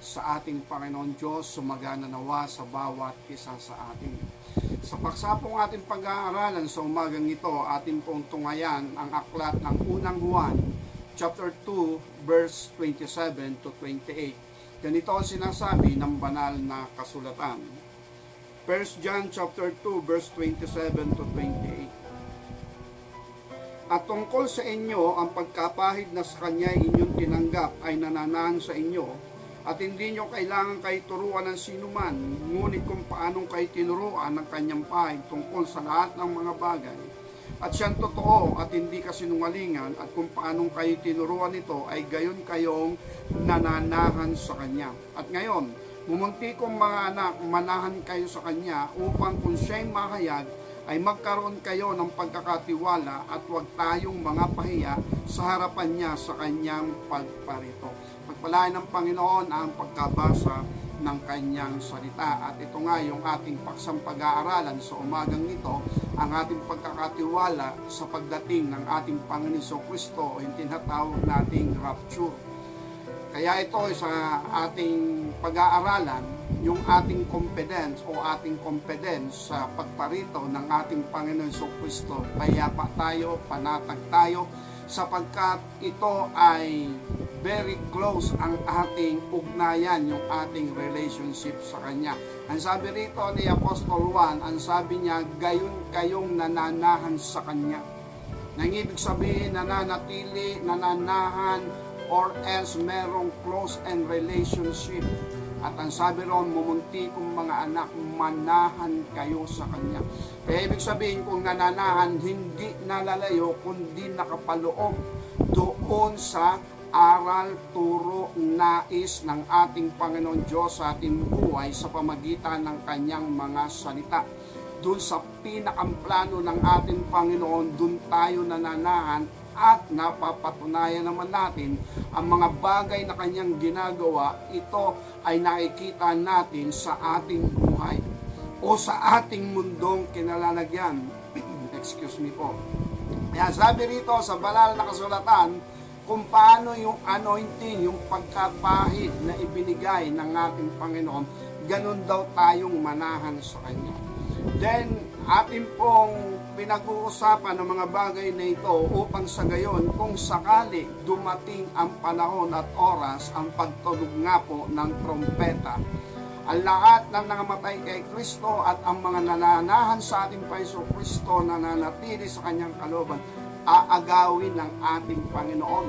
sa ating Panginoon Diyos sumagana nawa sa bawat isa sa atin. Sa paksa pong ating pag-aaralan sa umagang ito, ating pong tungayan ang aklat ng unang Juan, chapter 2, verse 27 to 28. Ganito ang sinasabi ng banal na kasulatan. 1 John chapter 2, verse 27 to 28. At tungkol sa inyo, ang pagkapahid na sa Kanya inyong tinanggap ay nananahan sa inyo, at hindi nyo kailangan kayo turuan ng sinuman, ngunit kung paanong kayo tinuruan ng Kanyang pahid tungkol sa lahat ng mga bagay. At siyang totoo at hindi kasinungalingan, at kung paanong kayo tinuruan nito ay gayon kayong nananahan sa Kanya. At ngayon, mumunti kong mga anak, manahan kayo sa Kanya upang kung siya'y mahayag, ay magkaroon kayo ng pagkakatiwala at huwag tayong mga pahiya sa harapan niya sa kanyang pagparito. Pagpalain ng Panginoon ang pagkabasa ng kanyang salita. At ito nga yung ating paksang pag-aaralan sa umagang ito, ang ating pagkakatiwala sa pagdating ng ating Panginoon Kristo o yung tinatawag nating rapture. Kaya ito sa ating pag-aaralan, yung ating confidence sa pagparito ng ating Panginoon Kristo. Payapa tayo, panatag tayo, sapagkat ito ay very close ang ating ugnayan, yung ating relationship sa Kanya. Ang sabi rito ni Apostol Juan, ang sabi niya, gayon kayong nananahan sa Kanya. Nang ibig sabihin, nananatili, nananahan, or else merong close and relationship. At ang sabi ron, mumunti kong mga anak, manahan kayo sa Kanya. Kaya ibig sabihin, kung nananahan, hindi nalalayo, kundi nakapaloob doon sa aral, turo, nais ng ating Panginoon Diyos sa ating buhay sa pamagitan ng Kanyang mga salita. Doon sa pinakamplano ng ating Panginoon, doon tayo nananahan at napapatunayan naman natin ang mga bagay na Kanyang ginagawa. Ito ay nakikita natin sa ating buhay o sa ating mundong kinalalagyan. Excuse me po. Kaya sabi rito sa banal na kasulatan kung paano yung anointing, yung pagkapahid na ibinigay ng ating Panginoon, ganun daw tayong manahan sa Kanya. Then, atin pong pinag-uusapan ng mga bagay na ito upang sa gayon kung sakali dumating ang panahon at oras ang pagtunog nga po ng trompeta. Ang lahat ng nangamatay kay Kristo at ang mga nananahan sa ating Paiso Kristo na nanatili sa Kanyang kalooban, aagawin ng ating Panginoon.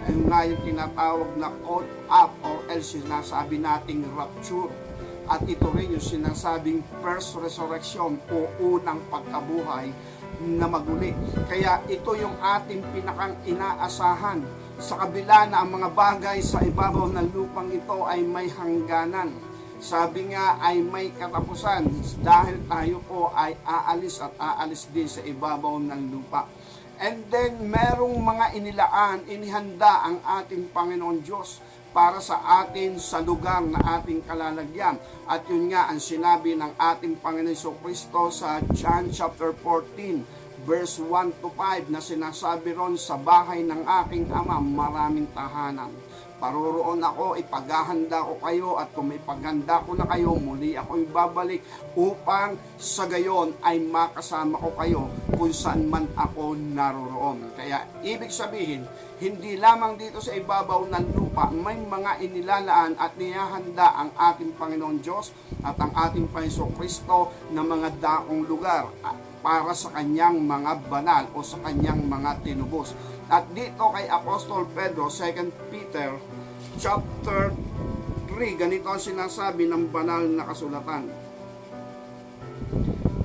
Ayun nga yung tinatawag na caught up or else sinasabi nating rapture. At ito rin yung sinasabing first resurrection o unang pagkabuhay na maguli. Kaya ito yung ating pinakang inaasahan. Sa kabila na ang mga bagay sa ibabaw ng lupang ito ay may hangganan. Sabi nga ay may katapusan dahil tayo po ay aalis at aalis din sa ibabaw ng lupa. And then merong mga inihanda ang ating Panginoon Diyos para sa atin sa lugar na ating kalalagyan. At yun nga ang sinabi ng ating Panginoon Kristo sa John chapter 14 verse 1 to 5 na sinasabi ron, sa bahay ng aking Ama maraming tahanan. Paroroon ako, ipaghahanda ko kayo, at kung may paghanda ko na kayo, muli ako ibabalik upang sa gayon ay makasama ko kayo kung saan man ako naroroon. Kaya ibig sabihin, hindi lamang dito sa ibabaw ng lupa, may mga inilalaan at niyahanda ang ating Panginoon Diyos at ang ating Panginoon Kristo na mga daong lugar para sa Kanyang mga banal o sa Kanyang mga tinubos. At dito kay Apostol Pedro, 2 Peter chapter 3, ganito ang sinasabi ng banal na kasulatan.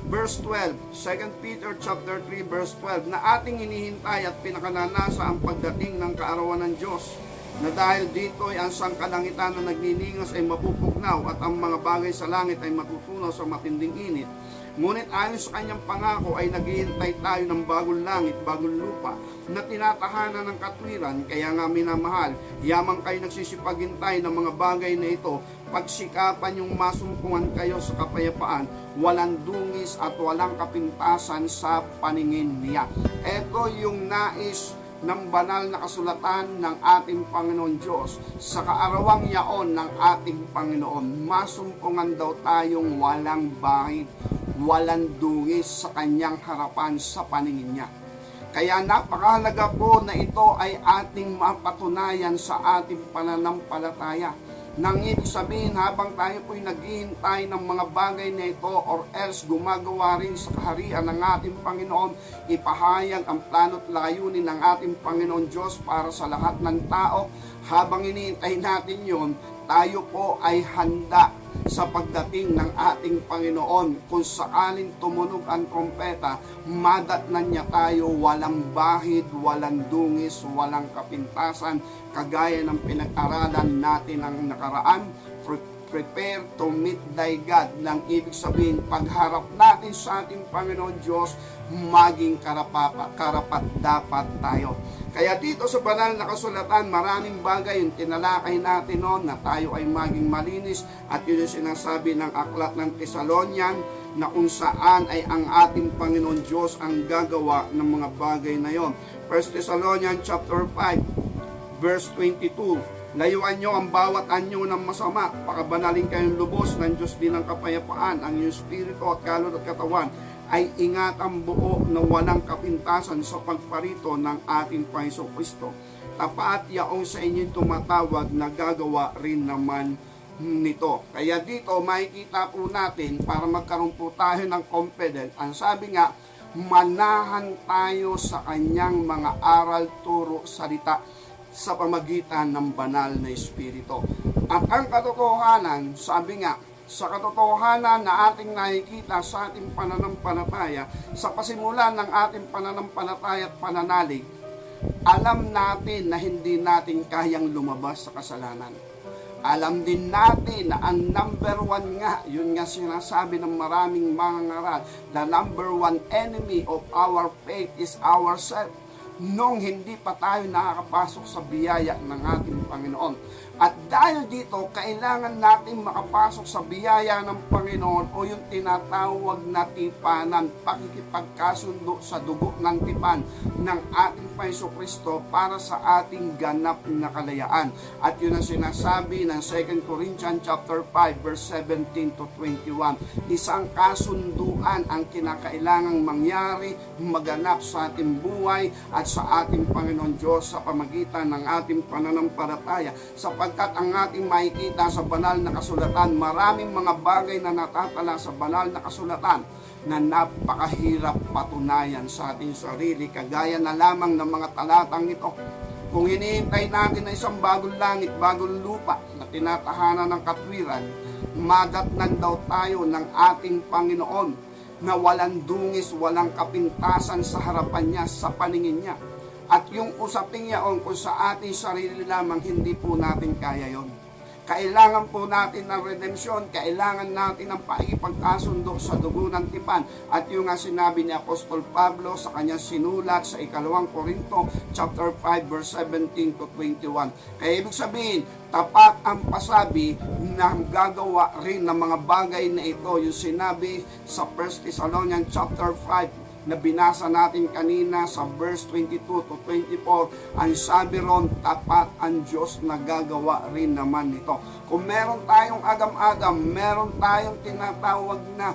Verse 12, 2 Peter chapter 3 verse 12, na ating hinihintay at pinakananasa ang pagdating ng kaarawan ng Diyos, na dahil dito ay ang sangkalangitan na nagniningas ay mapupugnaw at ang mga bagay sa langit ay matutunaw sa matinding init. Ngunit ayon sa Kanyang pangako ay naghihintay tayo ng bagong langit, bagong lupa, na tinatahanan ng katwiran. Kaya nga minamahal, yamang kayo nagsisipaghintay ng mga bagay na ito, pagsikapan yung masumpungan kayo sa kapayapaan, walang dungis at walang kapintasan sa paningin niya. Ito yung nais ng banal na kasulatan ng ating Panginoon Diyos. Sa kaarawang yaon ng ating Panginoon, masumpungan daw tayong walang bahid, walang dungis sa kanyang harapan sa paningin niya. Kaya napakahalaga po na ito ay ating mapatunayan sa ating pananampalataya. Nang ibig sabihin, habang tayo po'y naghihintay ng mga bagay na ito or else gumagawa rin sa kaharian ng ating Panginoon, ipahayag ang plano't layunin ng ating Panginoon Diyos para sa lahat ng tao. Habang iniintay natin yon, tayo po ay handa sa pagdating ng ating Panginoon. Kung sakaling tumunog ang trompeta, madatnan niya tayo walang bahid, walang dungis, walang kapintasan, kagaya ng pinag-aralan natin ang nakaraan. Prepare to meet thy God. Nang ibig sabihin, pagharap natin sa ating Panginoon Diyos, maging karapat dapat tayo. Kaya dito sa banal na kasulatan, maraming bagay yung tinalakay natin noon na tayo ay maging malinis, at yun yung sinasabi ng aklat ng Thessalonian na kung saan ay ang ating Panginoon Diyos ang gagawa ng mga bagay na yon. 1 Thessalonians chapter 5 verse 22, layuan nyo ang bawat anyo ng masama, pakabanalin kayong lubos ng Diyos din ng kapayapaan, ang iyong spirito at kaluluwa at katawan ay ingatan buo na walang kapintasan sa pagparito ng ating Panginoong Kristo. Tapat yaong sa inyong tumatawag na gagawa rin naman nito. Kaya dito makikita po natin, para magkaroon po tayo ng confidence, ang sabi nga, manahan tayo sa kanyang mga aral, turo, salita sa pamagitan ng banal na Espiritu. At ang katotohanan, sabi nga, sa katotohanan na ating nakikita sa ating pananampalataya, sa pasimulan ng ating pananampalataya at pananalig, alam natin na hindi natin kayang lumabas sa kasalanan. Alam din natin na ang number one nga, yun nga sinasabi ng maraming mga ngaral, the number one enemy of our faith is ourselves. Nung hindi pa tayo nakakapasok sa biyaya ng ating Panginoon. At dahil dito, kailangan natin makapasok sa biyaya ng Panginoon o yung tinatawag na tipanan, pakikipagkasundo sa dugo ng tipan ng ating Panginoon Kristo para sa ating ganap na kalayaan. At yun ang sinasabi ng 2 Corinthians chapter 5 verse 17 to 21. Isang kasunduan ang kinakailangang mangyari, maganap sa ating buhay at sa ating Panginoon Diyos sa pamagitan ng ating pananampalataya, sapagkat ang ating makikita sa banal na kasulatan, maraming mga bagay na natatala sa banal na kasulatan na napakahirap patunayan sa ating sarili, kagaya na lamang ng mga talatang ito. Kung hinihintay natin na isang bagong langit, bagong lupa na tinatahanan ng katwiran, madatnan daw tayo ng ating Panginoon na walang dungis, walang kapintasan sa harapan niya, sa paningin niya. At yung usaping yaon kung sa ating sarili lamang, hindi po natin kaya yon. Kailangan po natin ng redempsyon, kailangan natin ng paikipagkasundo sa dugo ng tipan. At yung nga sinabi ni Apostol Pablo sa kanyang sinulat sa 2 Corinto chapter 5 verse 17 to 21. Kaya ibig sabihin, tapat ang pasabi na gagawa rin ng mga bagay na ito. Yung sinabi sa 1 Thessalonians chapter 5 na binasa natin kanina sa verse 22 to 24, ang sabi ron, tapat ang Diyos na gagawa rin naman nito. Kung meron tayong agam-agam, meron tayong tinatawag na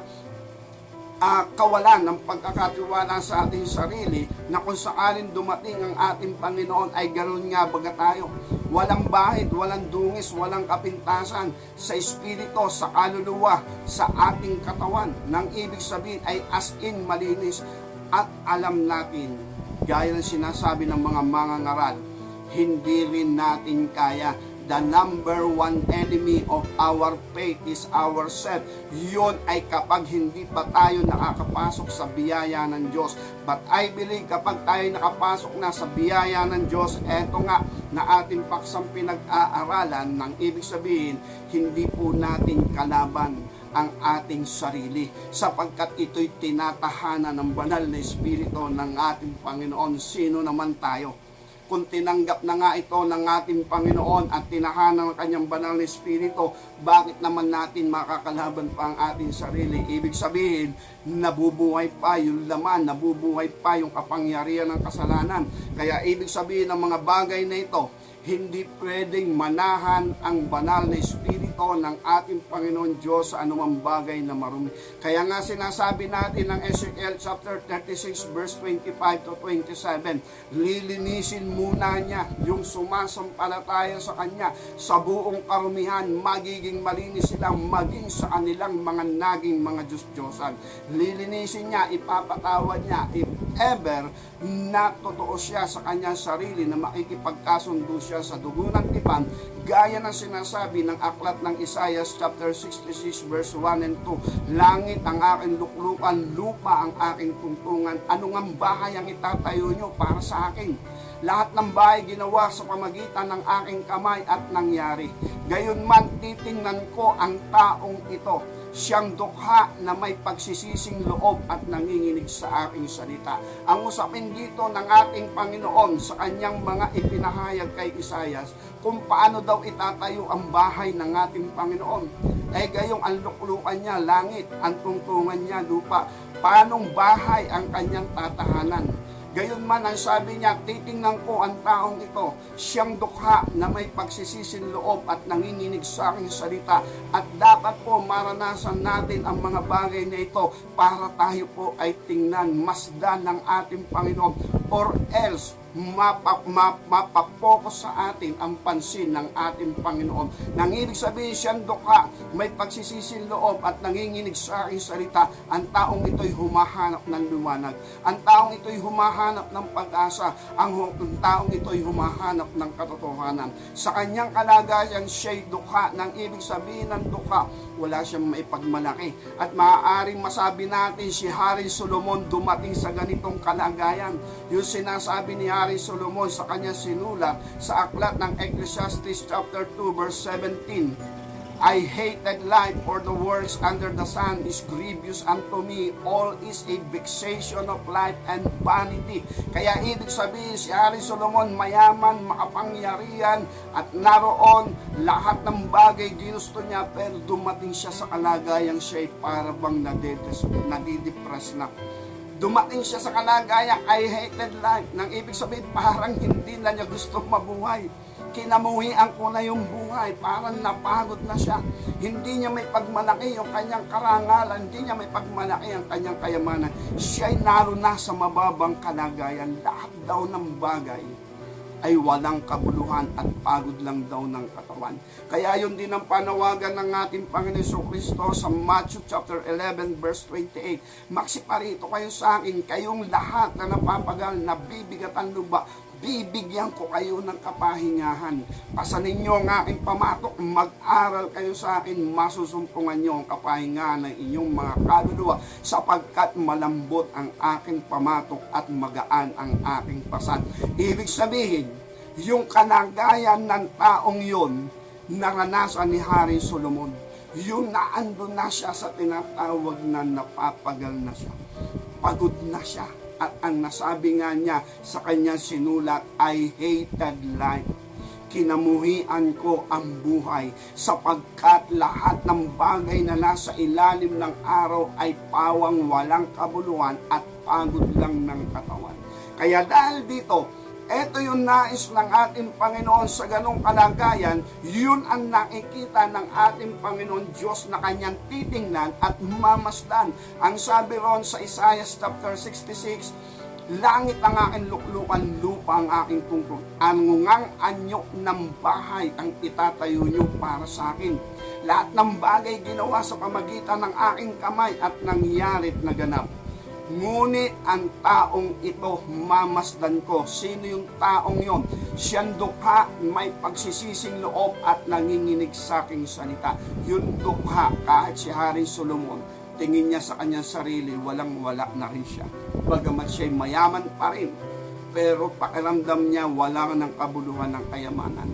kawalan ng pagkakatiwala sa ating sarili, na kung sakaling dumating ang ating Panginoon ay ganoon nga baga tayo. Walang bahid, walang dungis, walang kapintasan sa espiritu, sa kaluluwa, sa ating katawan. Nang ibig sabihin ay as in malinis. At alam natin, gaya ng sinasabi ng mga mangangaral, hindi rin natin kaya. The number one enemy of our faith is ourselves. Yun ay kapag hindi pa tayo nakakapasok sa biyaya ng Diyos. But I believe kapag tayo nakapasok na sa biyaya ng Diyos, eto nga na ating paksang pinag-aaralan, ng ibig sabihin, hindi po natin kalaban ang ating sarili, sapagkat ito'y tinatahanan ng banal na Espiritu ng ating Panginoon. Sino naman tayo? Kung tinanggap na nga ito ng ating Panginoon at tinahanan ng kanyang banal na Espiritu, bakit naman natin makakalaban pa ang ating sarili? Ibig sabihin, nabubuhay pa yung laman, nabubuhay pa yung kapangyarihan ng kasalanan. Kaya ibig sabihin ng mga bagay na ito, hindi pwedeng manahan ang banal na Espiritu ng ating Panginoon Diyos sa anumang bagay na marumi. Kaya nga sinasabi natin ng Ezekiel chapter 36 verse 25 to 27, lilinisin muna niya yung sumasampalataya sa Kanya sa buong karumihan, magiging malinis silang maging sa kanilang mga naging mga Diyos-Diyosan. Lilinisin niya, ipapatawad niya, if ever na totoo siya sa kanyang sarili na makikipagkasundo siya sa dugo ng tipan, gaya ng sinasabi ng aklat ng Isaiah chapter 66 verse 1 and 2, langit ang aking luklukan, lupa ang aking tungtungan, anong bahay ang itatayo nyo para sa akin? Lahat ng bahay ginawa sa pamagitan ng aking kamay at nangyari. Gayunman titingnan ko ang taong ito, siyang dukha na may pagsisising loob at nanginginig sa aking salita. Ang usapin dito ng ating Panginoon sa kanyang mga ipinahayag kay Isaias, kung paano daw itatayo ang bahay ng ating Panginoon. Gayong ang luklukan niya, langit, ang tungtungan niya, lupa. Paanong bahay ang kanyang tatahanan? Gayon man ang sabi niya, titingnan ko ang taong ito, siyang dukha na may pagsisisin loob at nanginginig sa aking salita, at dapat po maranasan natin ang mga bagay na ito para tayo po ay tingnan, masdan ng ating Panginoon, or else mapapokus sa atin ang pansin ng ating Panginoon. Nang ibig sabihin siyang dukha, may pagsisisin loob at nanginginig sa aking salita, ang taong ito'y humahanap ng liwanag. Ang taong ito'y humahanap ng pag-asa. Ang taong ito'y humahanap ng katotohanan. Sa kanyang kalagayan, siya'y dukha. Nang ibig sabihin ng dukha, wala siyang maipagmalaki. At maaaring masabi natin si Hari Solomon dumating sa ganitong kalagayan. Yung sinasabi ni Hari Solomon sa kanyang sinulat sa aklat ng Ecclesiastes chapter 2 verse 17, I hated life, for the works under the sun is grievous unto me. All is a vexation of life and vanity. Kaya ibig sabihin si Hari Solomon mayaman, makapangyarihan, at naroon lahat ng bagay ginusto niya, pero dumating siya sa kalagayang siya ay para bang nadidepress na. Dumating siya sa kalagayang I hated life. Nang ibig sabihin parang hindi na niya gusto mabuhay. Kinamuhian ko na yung buhay, parang napagod na siya. Hindi niya may pagmalaki yung kanyang karangalan, hindi niya may pagmalaki ang kanyang kayamanan. Siya'y naroon na sa mababang kalagayan. Lahat daw ng bagay ay walang kabuluhan at pagod lang daw ng katawan. Kaya yun din ang panawagan ng ating Panginoon Kristo sa Matthew chapter 11 verse 28. Maksiparito kayo sa akin, kayong lahat na napapagal, nabibigatan luba, bibigyan ko kayo ng kapahingahan. Pasanin nyo ang aking pamatok, mag-aral kayo sa akin, masusumpungan nyo ang kapahingahan ng inyong mga kaluluwa, sapagkat malambot ang aking pamatok at magaan ang aking pasan. Ibig sabihin, yung kalagayan ng taong yon, naranasan ni Hari Solomon. Yung naandun na siya sa tinatawag na napapagal na siya. Pagod na siya. At ang nasabi nga niya sa kanyang sinulat, I hated life. Kinamuhian ko ang buhay, sapagkat lahat ng bagay na nasa ilalim ng araw ay pawang walang kabuluhan at pagod lang ng katawan. Kaya dahil dito, ito yung nais ng ating Panginoon sa ganong kalagayan, yun ang nakikita ng ating Panginoon Diyos na kanyang titingnan at mamasdan. Ang sabi ron sa Isaiah chapter 66, langit ang aking luklukan, lupa ang aking tungkol. Anungang anyo ng bahay ang itatayo nyo para sa akin. Lahat ng bagay ginawa sa pamagitan ng aking kamay at nangyarit na ganap. Ngunit ang taong ito mamasdan ko. Sino yung taong yon? Siyang dukha, may pagsisising loob at nanginginig sa aking salita. Yung dukha, kahit si Hari Solomon, tingin niya sa kanyang sarili, walang-wala na rin siya. Bagamat siya'y mayaman pa rin, pero pakiramdam niya wala ng kabuluhan ng kayamanan.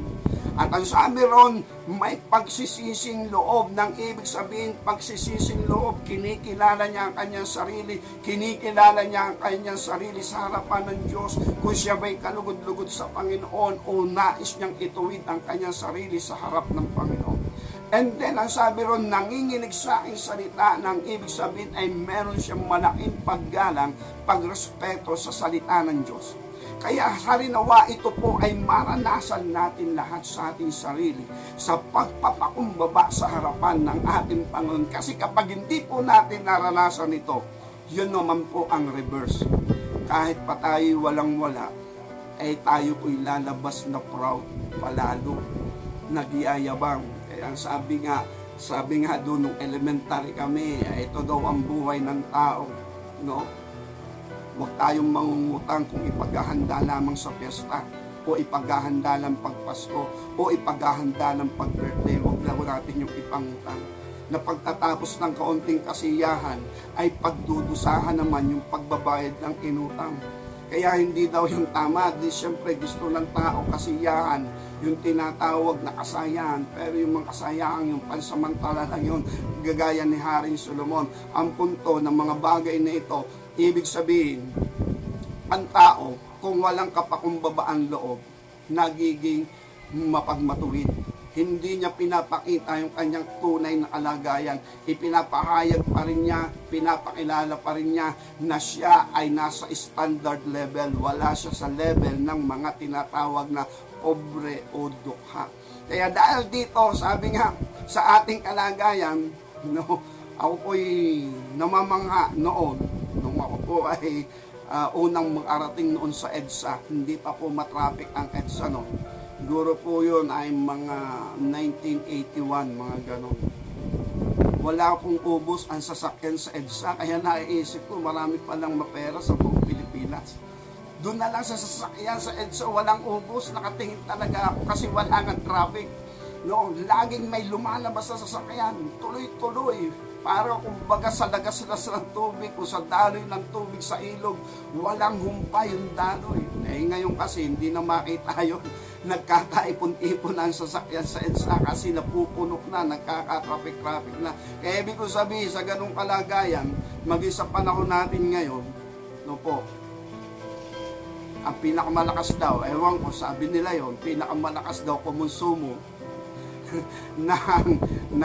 At ang sabi ron, may pagsisising loob. Nang ibig sabihin, pagsisising loob, kinikilala niya ang kanyang sarili, kinikilala niya ang kanyang sarili sa harapan ng Diyos. Kung siya ba'y kalugod-lugod sa Panginoon o nais niyang ituwid ang kanyang sarili sa harap ng Panginoon. And then, ang sabi ron, nanginginig sa aking salita, nang ibig sabihin ay meron siyang malaking paggalang, pagrespeto sa salita ng Diyos. Kaya harinawa ito po ay maranasan natin lahat sa ating sarili sa pagpapakumbaba sa harapan ng ating Panginoon. Kasi kapag hindi po natin naranasan ito, yun naman po ang reverse. Kahit pa tayo walang-wala, ay tayo po'y lalabas na proud, palalo, nagyayabang. Kaya sabi nga doon nung elementary kami, ito daw ang buhay ng tao, no? Huwag tayong mangungutang kung ipaghahanda lamang sa piyesta, o ipaghahanda lang pagpasko, o ipaghahanda ng pag-birthday. Huwag lang natin yung ipangutang. Na pagtatapos ng kaunting kasiyahan, ay pagdudusahan naman yung pagbabayad ng inutang. Kaya hindi daw yung tama. Di siyempre gusto ng tao kasiyahan, yung tinatawag na kasayahan. Pero yung mga kasayahan, yung pansamantala lang yun, gagaya ni Haring Solomon. Ang punto ng mga bagay na ito, ibig sabihin, ang tao, kung walang kapakumbabaan loob, nagiging mapagmatuwid. Hindi niya pinapakita yung kanyang tunay na kalagayan. Ipinapahayag pa rin niya, pinapakilala pa rin niya na siya ay nasa standard level. Wala siya sa level ng mga tinatawag na pobre o dukha. Kaya dahil dito, sabi nga, sa ating kalagayan, no, ako po'y namamangha noon, nung ako po ay unang mag-arating noon sa EDSA, hindi pa po matraffic ang EDSA noon. Siguro po yun ay mga 1981, mga ganon. Wala pong ubos ang sasakyan sa EDSA, kaya naiisip ko marami palang mapera sa buong Pilipinas. Doon na lang sa sasakyan sa EDSA, walang ubos, nakatingin talaga ako kasi wala nga traffic. No, laging may lumalabas sa sasakyan, tuloy-tuloy. Para kumbaga sa lagas-las ng tubig o sa daloy ng tubig sa ilog, walang humpay yung daloy. Ngayon kasi hindi na makita yun. Nagkakaipon-ipon ang sasakyan sa EDSA kasi napupunok na, nagkaka-traffic na. Kaya ibig ko sabihin, sa ganung kalagayan, maging sa panahon natin ngayon, no po, ang pinakamalakas daw, ewan ko, sabi nila yon, pinakamalakas daw kumonsumo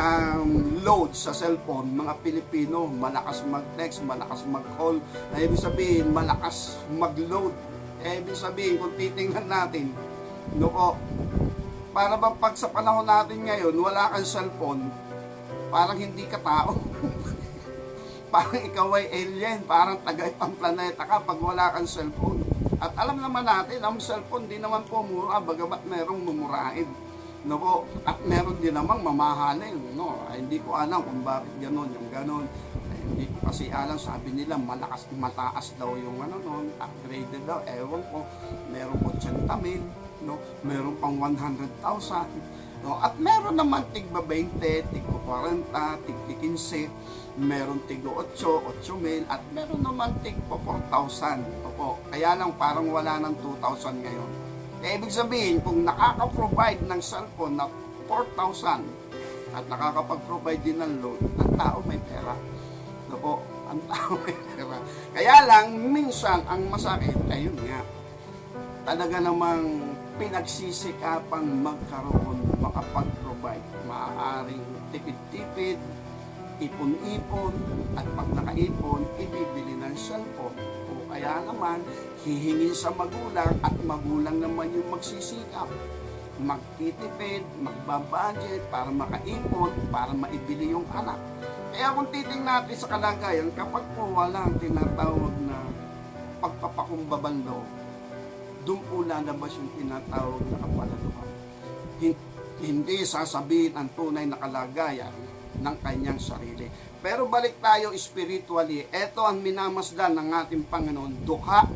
ng load sa cellphone, mga Pilipino, malakas mag-text, malakas mag-call, ibig sabihin, malakas mag-load. Ibig sabihin, kung titingnan natin, no, para bang pag sa panahon natin ngayon, wala kang cellphone, parang hindi ka tao. Parang ikaw ay alien, parang taga-ibang planeta ka pag wala kang cellphone. At alam naman natin, ang cellphone di naman po mura, bagamat merong mumurahin. No po, at meron din namang mamahalin, no? Ay, hindi ko alam kung bakit gano'n, yung gano'n. Ay, hindi ko kasi alam, sabi nila malakas, mataas daw yung ano noon, upgraded daw, ewan ko, meron 80,000, no? Meron pang 100,000, no? At meron naman tigba 20, tigba 40, tigba 15, meron tigba 8, 8,000, at meron naman tigba 4,000, no po. Kaya lang parang wala ng 2,000 ngayon. Kaya ibig sabihin, kung nakaka-provide ng cellphone na 4,000 at nakakapag-provide din ng load, ang tao may pera. No po, ang tao may pera. Kaya lang, minsan, ang masakit, ayun nga, talaga namang pinagsisikapang magkaroon, makapag-provide. Maaaring tipid-tipid, ipon-ipon, at pag nakaipon, ibibili ng cellphone. O kaya naman, hihingin sa magulang at magulang naman yung magsisikap. Magtitipid, magbabudget para makaipon, para maibili yung anak. Kaya kung titingnan natin sa kalagayan, kapag po walang tinatawag na pagpapakumbabang loob, doon po lalabas yung tinatawag na kapalaluhan. Hindi sasabihin ang tunay na kalagayan ng kanyang sarili. Pero balik tayo spiritually, ito ang minamasdan ng ating Panginoon, dukha,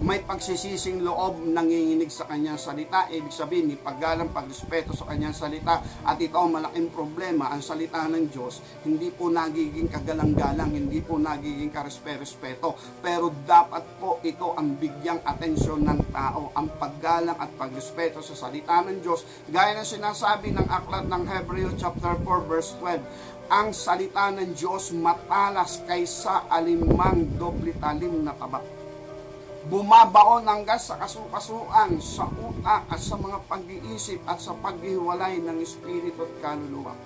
may pagsisising loob, nanginginig sa kanyang salita. Ibig sabihin, may paggalang, pagrespeto sa kanyang salita. At ito ang malaking problema, ang salita ng Diyos, hindi po nagiging kagalang-galang, hindi po nagiging karespeto. Pero dapat po ito ang bigyang atensyon ng tao, ang paggalang at pagrespeto sa salita ng Diyos. Gaya ng sinasabi ng aklat ng Hebreo chapter 4 verse 12, ang salita ng Diyos matalas kaysa alimang doble talim na taba. Bumabaon hanggang sa kasukasuan, sa utak at sa mga pag-iisip at sa paghiwalay ng espiritu at kaluluwa.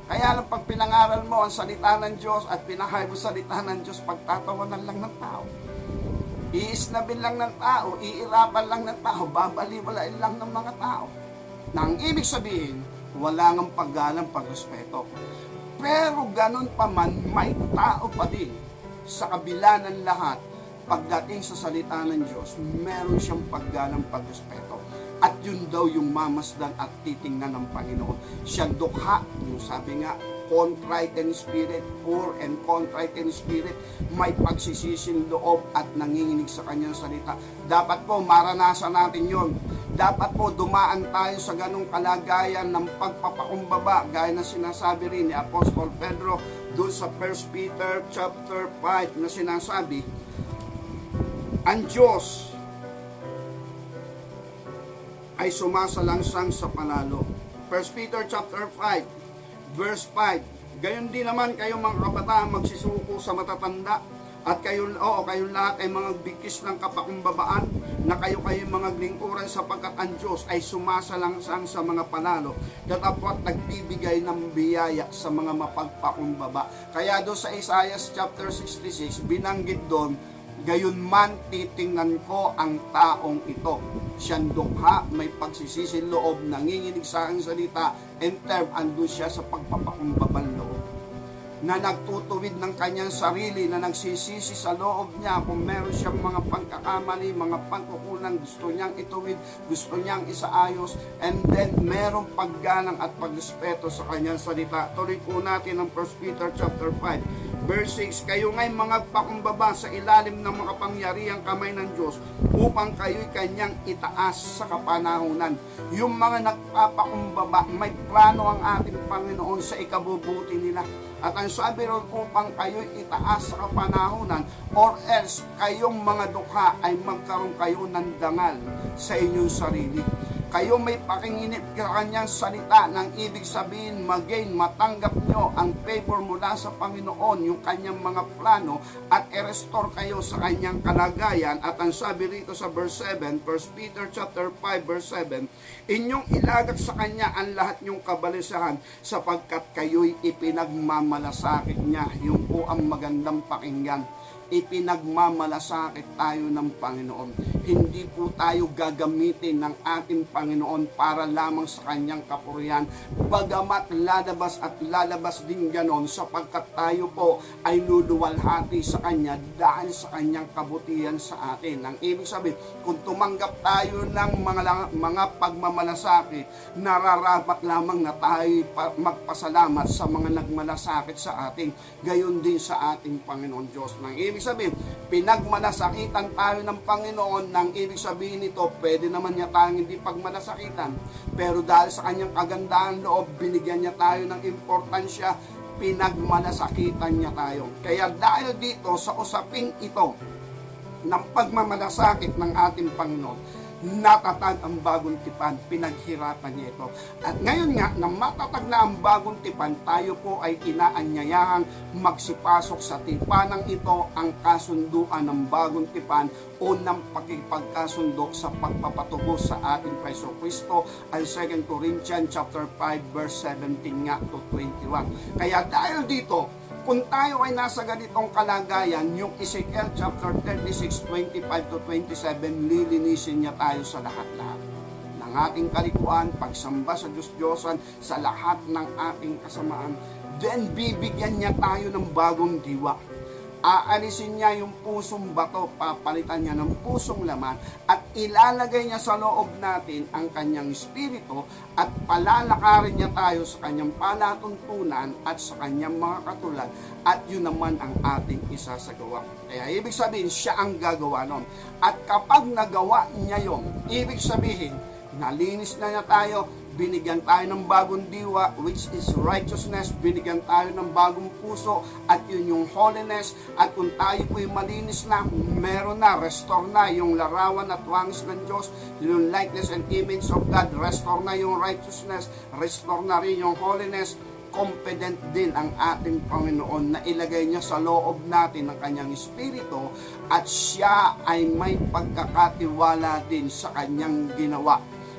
Kaya lang pag pinangaral mo ang salita ng Diyos at pinahay mo salita ng Diyos, pagtatawanan lang ng tao. Iisnabin lang ng tao, iirapan lang ng tao, babaliwalain lang ng mga tao. Nang ibig sabihin, wala ngang paggalang, pagrespeto. Pero ganun pa man, may tao pa din sa kabila ng lahat, pagdating sa salita ng Diyos, meron siyang paggalang, pagrespeto. At yun daw yung mamasdan at titingnan ng Panginoon. Siya dukha, yung sabi nga, contrite in spirit, poor and contrite in spirit, may pagsisising loob at nanginginig sa kanyang salita. Dapat po maranasan natin yon. Dapat po dumaan tayo sa ganong kalagayan ng pagpapakumbaba, gaya na sinasabi rin ni Apostol Pedro doon sa 1 Peter chapter 5 na sinasabi, ang Diyos ay sumasalangsang sa panalo. 1 Peter chapter 5 verse 5, gayon din naman kayo mga kabataan magsisuko sa matatanda, at kayong lahat ay mga bigkis ng kapakumbabaan, na kayo mga lingkuran sapagkat ang Diyos ay sumasalangsang sa mga panalo, datapwat nagbibigay ng biyaya sa mga mapagpakumbaba. Kaya doon sa Isaiah chapter 66, binanggit doon, gayon man titingnan ko ang taong ito. Siyang dukha, may pagsisisi loob, nanginginig sa aking salita, and term, andun siya sa pagpapakumbabang loob, na nagtutuwid ng kanyang sarili, na nagsisisi sa loob niya kung meron siyang mga pagkakamali, mga pagkukulang, gusto niyang ituwid, gusto niyang isaayos, and then meron paggalang at pagrespeto sa kanyang salita. Tuloy po natin ang 1 Peter chapter 5 verse 6, kayo nga'y mga pakumbaba sa ilalim ng makapangyarihang kamay ng Diyos, upang kayo'y kanyang itaas sa kapanahunan. Yung mga nagpapakumbaba, may plano ang ating Panginoon sa ikabubuti nila. At ang sabi ron, upang kayo'y itaas sa kapanahunan, or else kayong mga dukha ay magkaroon kayo ng dangal sa inyong sarili. Kayo may pakinginip sa kanyang salita, ng ibig sabihin matanggap nyo ang favor mula sa Panginoon, yung kanyang mga plano, at i-restore kayo sa kanyang kalagayan. At ang sabi rito sa verse 7, 1 Peter chapter 5 verse 7, inyong ilagak sa kanya ang lahat nyong kabalisahan, sapagkat kayo'y ipinagmamalasakit niya. Yung po ang magandang pakinggan. Ipinagmamalasakit tayo ng Panginoon. Hindi po tayo gagamitin ng ating Panginoon para lamang sa kanyang kapurihan, bagamat lalabas at lalabas din ganon, sapagkat tayo po ay luluwalhati sa kanya dahil sa kanyang kabutihan sa atin. Ang ibig sabihin, kung tumanggap tayo ng mga pagmamalasakit, nararapat lamang na tayo magpasalamat sa mga nagmalasakit sa atin, gayon din sa ating Panginoon Diyos. Nang ibig sabihin, pinagmalasakitan tayo ng Panginoon, nang ibig sabihin nito, pwede naman niya tayong hindi pagmalasakitan, pero dahil sa kanyang kagandahan loob, binigyan niya tayo ng importansya, pinagmalasakitan niya tayo. Kaya dahil dito sa usaping ito ng pagmamalasakit ng ating Panginoon, natatag ang bagong tipan, pinaghirapan niya ito. At ngayon nga, na matatag na ang bagong tipan, tayo po ay inaanyayahang magsipasok sa tipanang ito, ang kasunduan ng bagong tipan o ng pakipagkasundo sa pagpapatubo sa ating Preso Kristo, ang 2 Corinthians chapter 5 verse 17 nga to 21. Kaya dahil dito, kung tayo ay nasa ganitong kalagayan, yung Ezekiel chapter 36, 25 to 27, lilinisin niya tayo sa lahat-lahat ng ating kalikuan, pagsamba sa Diyos-Diyosan, sa lahat ng ating kasamaan. Then, bibigyan niya tayo ng bagong diwa. Aalisin niya yung pusong bato, papalitan niya ng pusong laman, at ilalagay niya sa loob natin ang kanyang espiritu, at palalakarin niya tayo sa kanyang palatuntunan at sa kanyang mga katulad, at yun naman ang ating isasagawa. Kaya ibig sabihin, siya ang gagawa nun. At kapag nagawa niya yun, ibig sabihin, nalinis na niya tayo, binigyan tayo ng bagong diwa, which is righteousness, binigyan tayo ng bagong puso, at yun yung holiness. At kung tayo po'y malinis na, meron na, restore na yung larawan at wangis ng Diyos, yung likeness and image of God, restore na yung righteousness, restore na rin yung holiness. Confident din ang ating Panginoon na ilagay niya sa loob natin ang kanyang espiritu, at siya ay may pagkakatiwala din sa kanyang ginawa,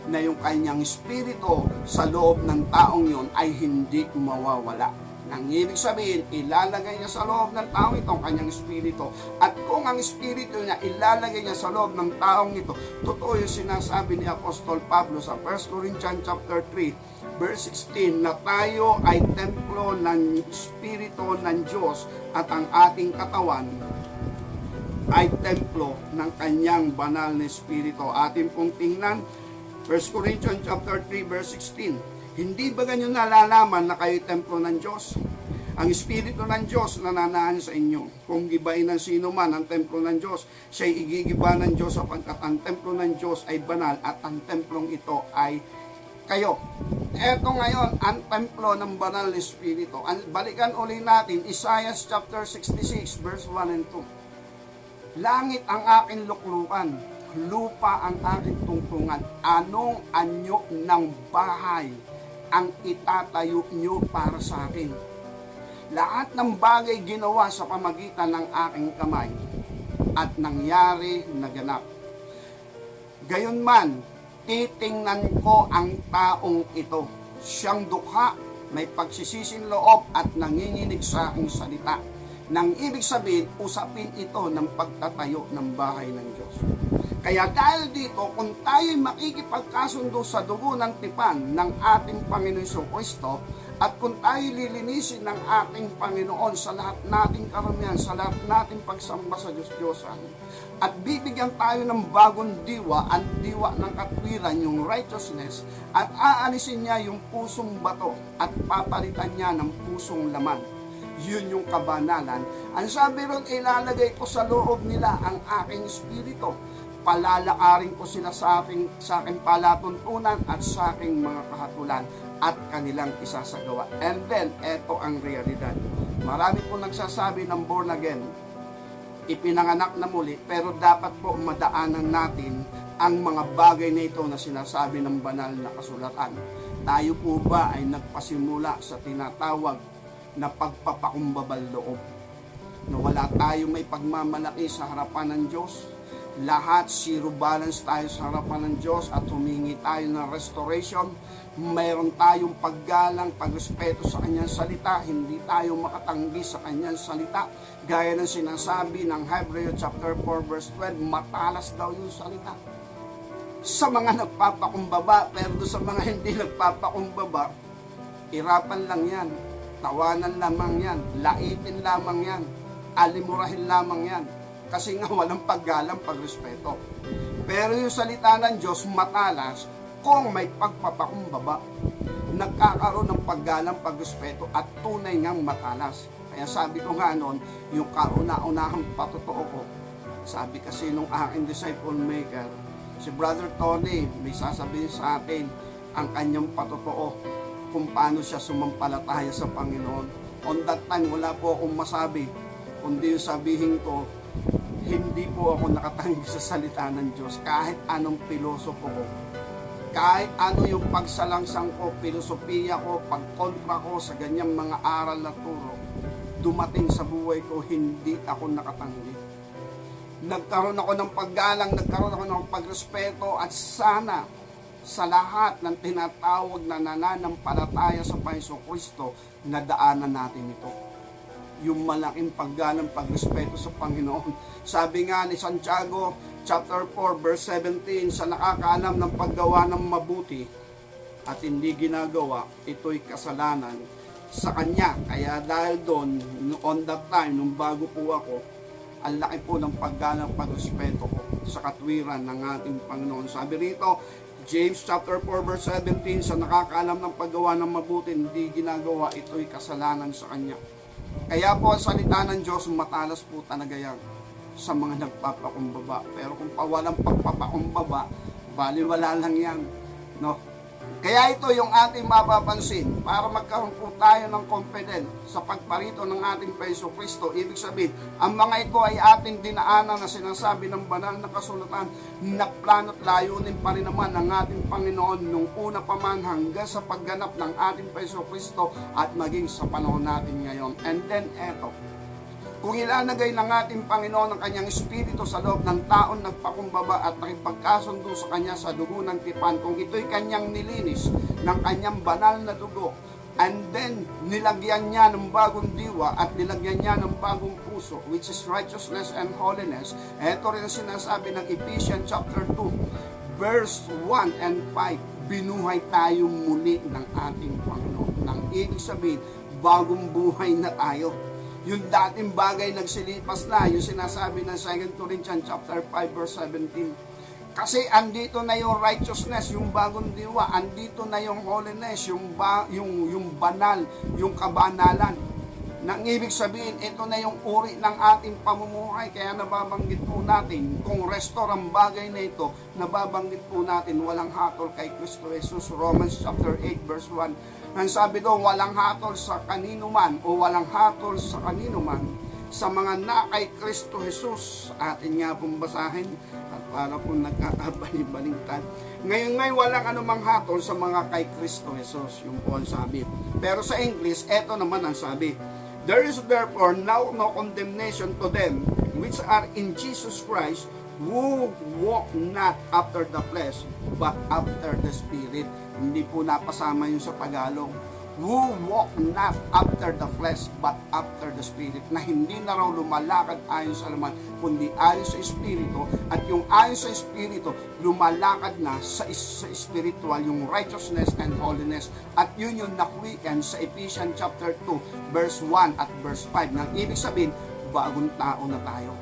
na yung kanyang espiritu sa loob ng taong yon ay hindi mawawala. Nang ibig sabihin, ilalagay niya sa loob ng taong ito ang kanyang espiritu. At kung ang espiritu niya ilalagay niya sa loob ng taong ito, totoo yung sinasabi ni Apostol Pablo sa 1 Corinthians chapter 3, verse 16, na tayo ay templo ng espiritu ng Diyos, at ang ating katawan ay templo ng kanyang banal na espiritu. Atin pong tingnan 1 Corinthians chapter 3 verse 16. Hindi ba ganyan nalalaman na kayo templo ng Diyos? Ang Espiritu ng Diyos nananahan sa inyo. Kung gibain ng sino man ang templo ng Diyos, siya'y igigiba ng Diyos, sapagkat ang templo ng Diyos ay banal, at ang templong ito ay kayo. Eto ngayon, ang templo ng banal na Espiritu. Balikan uli natin Isaiah chapter 66 verse 1 and 2. Langit ang aking luklukan, lupa ang aking tungtungan. Anong anyo ng bahay ang itatayo nyo para sa akin? Lahat ng bagay ginawa sa pamagitan ng aking kamay, at nangyari na ganap. Gayunman, titingnan ko ang taong ito. Siyang dukha, may pagsisisin loob, at nanginginig sa aking salita. Nang ibig sabihin, usapin ito ng pagtatayo ng bahay ng Diyos. Kaya dahil dito, kung tayo'y makikipagkasundo sa dugo ng tipan ng ating Panginoon Kristo, at kung tayo'y lilinisin ng ating Panginoon sa lahat nating karamihan, sa lahat nating pagsamba sa Diyos-Diyosan, at bibigyan tayo ng bagong diwa, ang diwa ng katwiran, yung righteousness, at aalisin niya yung pusong bato, at papalitan niya ng pusong laman. Yun yung kabanalan. Ang sabi ron, ilalagay ko sa loob nila ang aking espiritu. Palalakarin ko sila sa aking palatuntunan at sa aking mga kahatulan, at kanilang isasagawa. And then, eto ang realidad. Marami po nagsasabi ng born again, ipinanganak na muli, pero dapat po madaanan natin ang mga bagay na ito na sinasabi ng banal na kasulatan. Tayo po ba ay nagpasimula sa tinatawag na pagpapakumbabal loob? Na wala tayong may pagmamalaki sa harapan ng Diyos. Lahat zero balance tayo sa harapan ng Diyos, at humingi tayo ng restoration. Mayroon tayong paggalang, pagrespeto sa kanyang salita. Hindi tayo makatanggi sa kanyang salita. Gaya ng sinasabi ng Hebrew chapter 4 verse 12, matalas daw yung salita. Sa mga nagpapakumbaba, pero sa mga hindi nagpapakumbaba, irapan lang yan, tawanan lamang yan, laitin lamang yan, alimurahin lamang yan. Kasi nga walang paggalang, pagrespeto. Pero yung salita ng Diyos matalas kung may pagpapakumbaba. Nagkakaroon ng paggalang, pagrespeto, at tunay ngang matalas. Kaya sabi ko nga noon, yung kauna-unahang patotoo ko, sabi kasi nung aking disciple maker, si Brother Tony, may sasabihin sa atin ang kanyang patotoo kung paano siya sumampalataya sa Panginoon. On that time, wala po akong masabi, kundi yung sabihin ko, hindi po ako nakatanggi sa salita ng Diyos. Kahit anong pilosopo ko, kahit ano yung pagsalangsang ko, filosofiya ko, pagkontra ko sa ganyang mga aral na turo, dumating sa buhay ko, hindi ako nakatanggi. Nagkaroon ako ng paggalang, nagkaroon ako ng pagrespeto, at sana sa lahat ng tinatawag na nananampalataya sa Panginoong Kristo, nadaanan natin ito. Yung malaking paggalang, pagrespeto sa Panginoon. Sabi nga ni Santiago chapter 4 verse 17, sa nakakaalam ng paggawa ng mabuti at hindi ginagawa, ito'y kasalanan. sa Kanya. Kaya dahil doon, on that time, nung bago po ako, ang laki po ng paggalang pagrespeto ko sa katwiran ng ating Panginoon. Sabi rito, James chapter 4 verse 17, sa nakakaalam ng paggawa ng mabuti, hindi ginagawa, ito'y kasalanan sa Kanya. Kaya po ang salita ng Diyos, matalas po talaga yan sa mga nagpapakumbaba. Pero kung walang pagpapakumbaba, baliwala lang yan. No? Kaya ito yung ating mapapansin para magkaroon po tayo ng confidence sa pagparito ng ating Paiso Kristo. Ibig sabihin, ang mga ito ay ating dinaanan na sinasabi ng banal na kasulatan na plano't layunin pa rin naman ng ating Panginoon nung una pa man hanggang sa pagganap ng ating Paiso Kristo at maging sa panahon natin ngayon. And then eto, kung ilalagay ng ating Panginoon ang kanyang espiritu sa loob ng taon nagpakumbaba at nakipagkasundo sa kanya sa dugo ng tipan, kung ito'y kanyang nilinis ng kanyang banal na dugo, and then nilagyan niya ng bagong diwa at nilagyan niya ng bagong puso, which is righteousness and holiness. Ito rin ang sinasabi ng Ephesians chapter 2 verse 1 and 5, binuhay tayo muli ng ating Panginoon. Nang ibig sabihin, bagong buhay na tayo. Yung dating bagay nagsilipas na, yung sinasabi ng 2 Corinthians chapter 5 verse 17. Kasi andito na yung righteousness, yung bagong diwa, andito na yung holiness, yung banal, yung kabanalan. Nang ibig sabihin, ito na yung uri ng ating pamumuhay. Kaya nababanggit po natin, kung restore ang bagay na ito, nababanggit po natin, walang hatol kay Kristo Jesus. Romans chapter 8 verse 1. Ang sabi doon, walang hatol sa kanino man o walang hatol sa kanino man sa mga na kay Kristo Jesus. Atin nga pong basahin at para po nagkakabalibaliktad. Ngayon walang anumang hatol sa mga kay Kristo Jesus. Yung po ang sabi. Pero sa English, eto naman ang sabi. There is therefore now no condemnation to them which are in Jesus Christ, who walk not after the flesh, but after the Spirit. Hindi po napasama yung sa Tagalog. Who walk not after the flesh, but after the Spirit. Na hindi na raw lumalakad ayon sa laman, kundi ayon sa Espiritu. At yung ayon sa Espiritu, lumalakad na sa spiritual, yung righteousness and holiness. At yun yung nakwikan sa Ephesians chapter 2, verse 1 at verse 5. Nang ibig sabihin, bagong tao na tayo.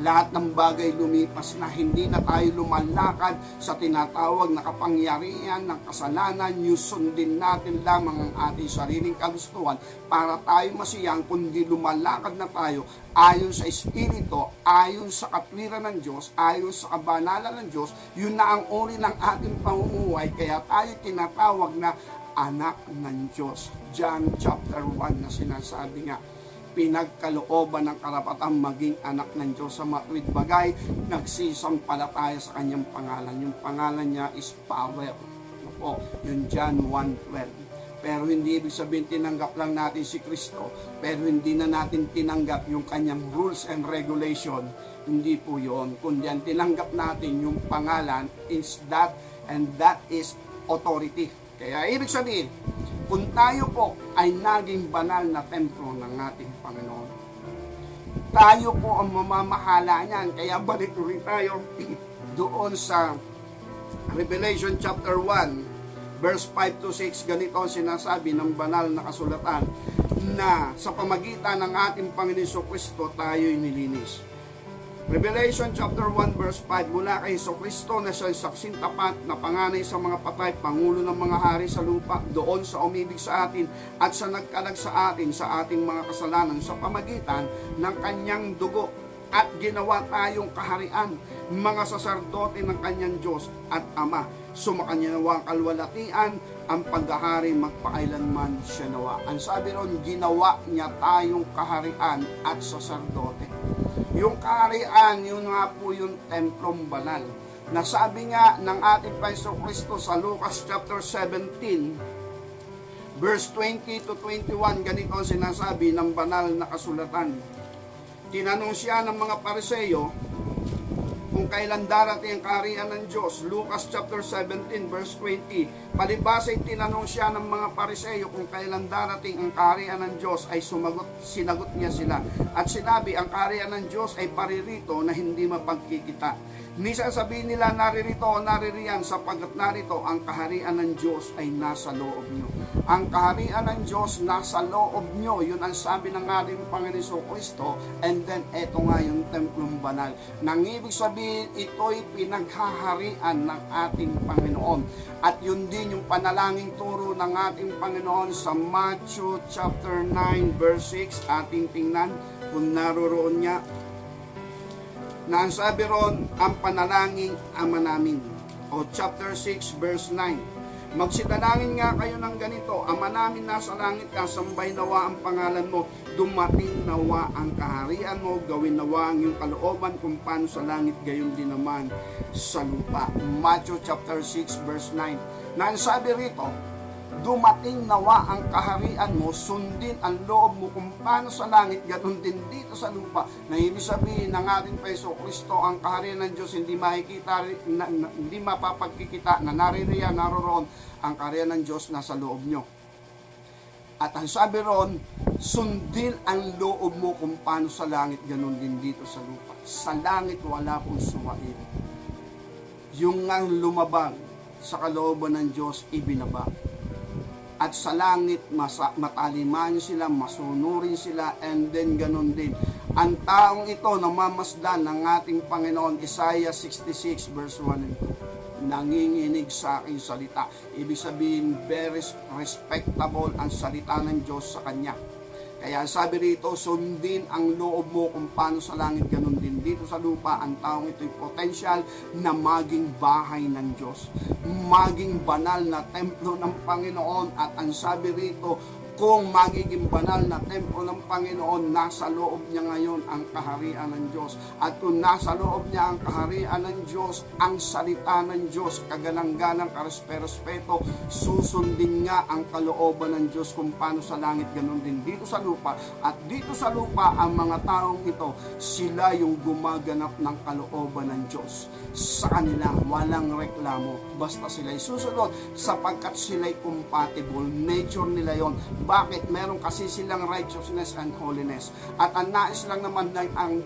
Lahat ng bagay lumipas na, hindi na tayo lumalakad sa tinatawag na kapangyarihan ng kasalanan. Yung sundin natin lamang ang ating sariling kagustuhan para tayo masiyang, kundi lumalakad na tayo ayon sa Espiritu, ayon sa katwiran ng Diyos, ayon sa kabanalan ng Diyos. Yun na ang uri ng ating pamumuhay, kaya tayo tinatawag na anak ng Diyos. John chapter 1 na sinasabi nga, pinagkalooban ng karapatang maging anak ng Diyos sa matuwid bagay, nagsisampalataya sa kanyang pangalan. Yung pangalan niya is power. Opo, yung John 1:12. Pero hindi ibig sabihin tinanggap lang natin si Kristo, pero hindi na natin tinanggap yung kanyang rules and regulation. Hindi po yun. Kundi ang tinanggap natin yung pangalan is that, and that is authority. Kaya ibig sabihin, kung tayo po ay naging banal na templo ng ating Panginoon, tayo po ang mamamahala niyan. Kaya balik ulit tayo doon sa Revelation chapter 1, verse 5 to 6. Ganito ang sinasabi ng banal na kasulatan, na sa pamagitan ng ating Panginoon Kristo tayo'y nilinis. Revelation chapter 1 verse 5, mula kay Kristo na siya'y saksing tapat na panganay sa mga patay, pangulo ng mga hari sa lupa, doon sa umibig sa atin at sa nagkalag sa atin sa ating mga kasalanan sa pamagitan ng kanyang dugo, at ginawa tayong kaharian, mga saserdote ng kanyang Diyos at Ama. Sumakanya nawa ang kalwalatian, ang paghahari magpakailanman siya nawa. Ang sabi ron, ginawa niya tayong kaharian at saserdote. Yung kaharian, yun nga po yung templong banal. Nasabi nga ng ating Paiso Kristo sa Lucas chapter 17, verse 20 to 21, ganito ang sinasabi ng banal na kasulatan. Tinanong siya ng mga Pariseyo kung kailan darating ang kaharian ng Diyos. Lucas chapter 17 verse 20, Palibasa ay tinanong siya ng mga Pariseo kung kailan darating ang kaharian ng Diyos, ay sinagot niya sila. At sinabi, ang kaharian ng Diyos ay paririto na hindi mapagkikita. Minsan sabihin nila naririto o naririyan sapagkat narito ang kaharian ng Diyos ay nasa loob nyo. Ang kaharian ng Diyos nasa loob nyo. Yun ang sabi ng ating Panginoon Kristo. And then eto nga yung templong banal. Nang ibig sabihin ito'y pinaghaharian ng ating Panginoon. At yun din yung panalangin turo ng ating Panginoon sa Matthew chapter 9 verse 6. Ating tingnan kung naroroon niya. Na ang sabi ron, ang panalangin Ama namin. O chapter 6 verse 9. Magsitalangin nga kayo ng ganito, Ama namin nasa langit ka, sambay nawa ang pangalan mo, dumating nawa ang kaharian mo, gawin nawa ang iyong kalooban kung paano sa langit, gayon din naman sa lupa. Matthew chapter 6 verse 9. Na ang sabi rito, dumating nawa ang kaharian mo, sundin ang loob mo kung paano sa langit, ganoon din dito sa lupa. Na ibig sabihin ng ating Paiso Kristo, ang kaharian ng Diyos hindi makikita, hindi mapapagkikita, na naririyan, naroroon. Ang kaharian ng Diyos nasa loob nyo. At ang sabi ron, sundin ang loob mo kung paano sa langit, ganoon din dito sa lupa. Sa langit wala pong suwain. Yung nga lumabag sa kalooban ng Diyos, ibinaba. At sa langit, mataliman sila, masunurin sila, and then ganun din. Ang taong ito, namamasdan ng ating Panginoon, Isaiah 66 verse 1 and 2. Nanginginig sa aking salita. Ibig sabihin, very respectable ang salita ng Diyos sa kanya. Kaya sabi rito, sundin ang loob mo kung paano sa langit, ganun din dito sa lupa. Ang taong ito'y potensyal na maging bahay ng Diyos, maging banal na templo ng Panginoon. At ang sabi rito, kung magiging banal na templo ng Panginoon, nasa loob niya ngayon ang kaharian ng Diyos. At kung nasa loob niya ang kaharian ng Diyos, ang salita ng Diyos, kagalang-galang, karespeto, susundin nga ang kalooban ng Diyos kung paano sa langit, ganun din dito sa lupa. At dito sa lupa, ang mga taong ito, sila yung gumaganap ng kalooban ng Diyos. Sa kanila, walang reklamo. Basta sila'y susunod sapagkat sila'y compatible. Nature nila yon. Bakit? Meron kasi silang righteousness and holiness. At ang nais lang naman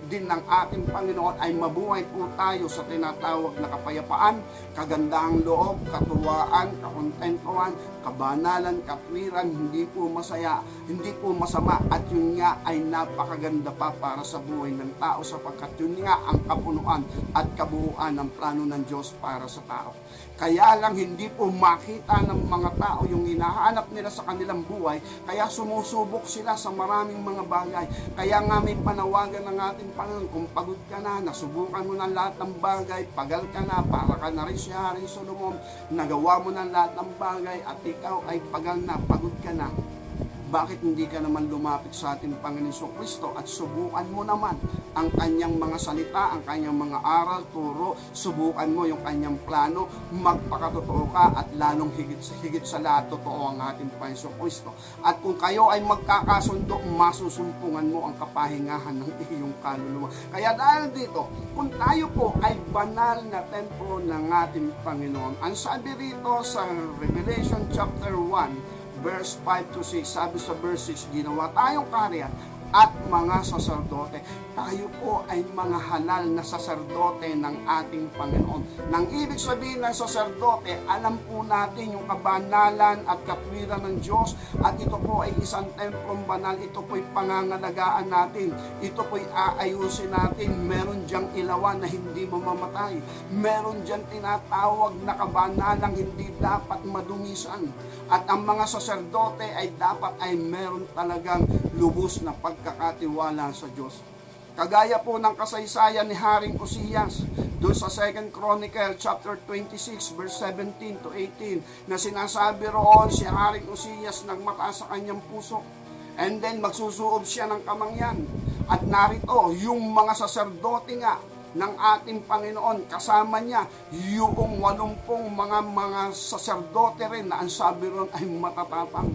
din ng ating Panginoon ay mabuhay po tayo sa tinatawag na kapayapaan, kagandahang loob, katuwaan, kakontentuhan, kabanalan, katwiran, hindi po masaya, hindi po masama. At yun nga ay napakaganda pa para sa buhay ng tao sapagkat yun nga ang kapunuan at kabuuan ng plano ng Diyos para sa tao. Kaya lang hindi po makita ng mga tao yung hinahanap nila sa kanilang buhay, kaya sumusubok sila sa maraming mga bagay. Kaya nga may panawagan ng ating Panginoon, kung pagod ka na, nasubukan mo na lahat ng bagay, pagal ka na, para ka na rin si Haring Solomon, nagawa mo na lahat ng bagay, at ikaw ay pagal na, pagod ka na. Bakit hindi ka naman lumapit sa ating Panginoon Kristo at subukan mo naman ang kanyang mga salita, ang kanyang mga aral, turo, subukan mo yung kanyang plano, magpakatotoo ka at lalong higit sa lahat, totoo ang ating Panginoon Kristo. At kung kayo ay magkakasundo, masusumpungan mo ang kapahingahan ng iyong kaluluwa. Kaya dahil dito, kung tayo po ay banal na templo ng ating Panginoon, ang sabi rito sa Revelation chapter 1, verse 5 to 6, sabi sa verse 6, ginawa tayong kaharian at mga saserdote. Tayo po ay mga halal na saserdote ng ating Panginoon. Nang ibig sabihin ng saserdote, alam po natin yung kabanalan at katwiran ng Diyos, at ito po ay isang templong banal, ito po ay pangangalagaan natin, ito po ay aayusin natin. Meron diyang ilawan na hindi mamamatay, meron diyang tinatawag na kabanalang hindi dapat madumisan, at ang mga saserdote ay dapat ay meron talagang lubos na pagkakatiwala sa Diyos. Kagaya po ng kasaysayan ni Haring Uzzias doon sa 2 Chronicle chapter 26 verse 17 to 18, na sinasabi roon si Haring Uzzias nagmataas sa kanyang puso, and then magsusuob siya ng kamangyan. At narito yung mga saserdote nga ng ating Panginoon, kasama niya yung 80 mga saserdote rin na ang sabi ron ay matatapang.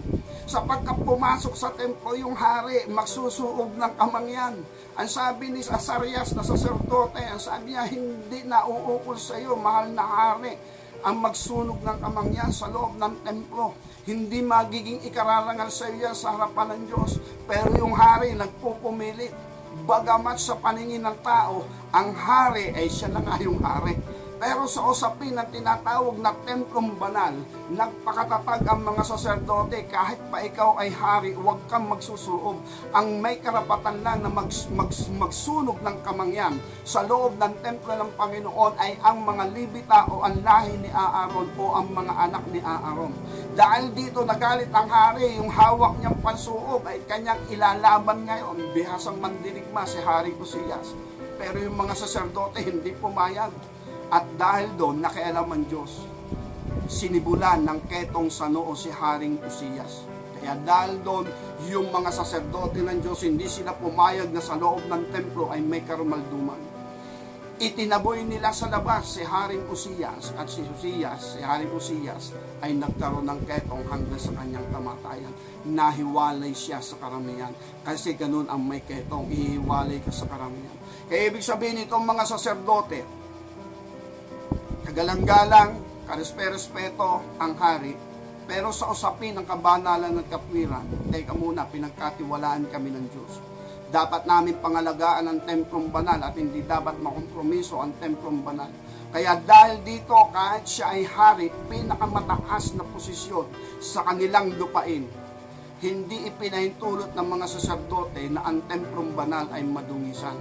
Sapagkat pumasok sa templo yung hari, magsusuob ng kamangyan. Ang sabi ni Azarias na saserdote, ang sabi niya, hindi na uukol sa iyo, mahal na hari. ang magsunog ng kamangyan sa loob ng templo. Hindi magiging ikararangal sa iyo sa harapan ng Diyos. Pero yung hari nagpupumilit. Bagamat sa paningin ng tao, ang hari ay siya na nga yung hari. Pero sa usapin ng tinatawag na templong banal, nagpakatatag ang mga saserdote. Kahit pa ikaw ay hari, huwag kang magsusuob. Ang may karapatan lang na magsunog ng kamangyan sa loob ng templo ng Panginoon ay ang mga Libita o ang lahi ni Aaron o ang mga anak ni Aaron. Dahil dito nagalit ang hari, yung hawak niyang pansuob ay kanyang ilalaban ngayon. Bihasang mandirigma si Hari Uzias. Pero yung mga saserdote hindi pumayag. At dahil doon, nakialaman Diyos, sinibulan ng ketong sa noo si Haring Uzias. Kaya dahil doon, yung mga saserdote ng Diyos, hindi sila pumayag na sa loob ng templo ay may karumalduman. Itinaboy nila sa labas si Haring Uzias at si Haring Uzias, ay nagkaroon ng ketong hanggang sa kanyang kamatayan. Nahiwalay siya sa karamihan. Kasi ganun ang may ketong, ihiwalay ka sa karamihan. Kaya ibig sabihin itong mga saserdote, kagalang-galang, karespe-respeto ang hari, pero sa usapin ng kabanalan at kapwiran, teka muna, pinagkatiwalaan kami ng Diyos. Dapat namin pangalagaan ang templong banal at hindi dapat makompromiso ang templong banal. Kaya dahil dito, kahit siya ay hari, pinakamataas na posisyon sa kanilang lupain, hindi ipinahintulot ng mga saserdote na ang templong banal ay madungisan.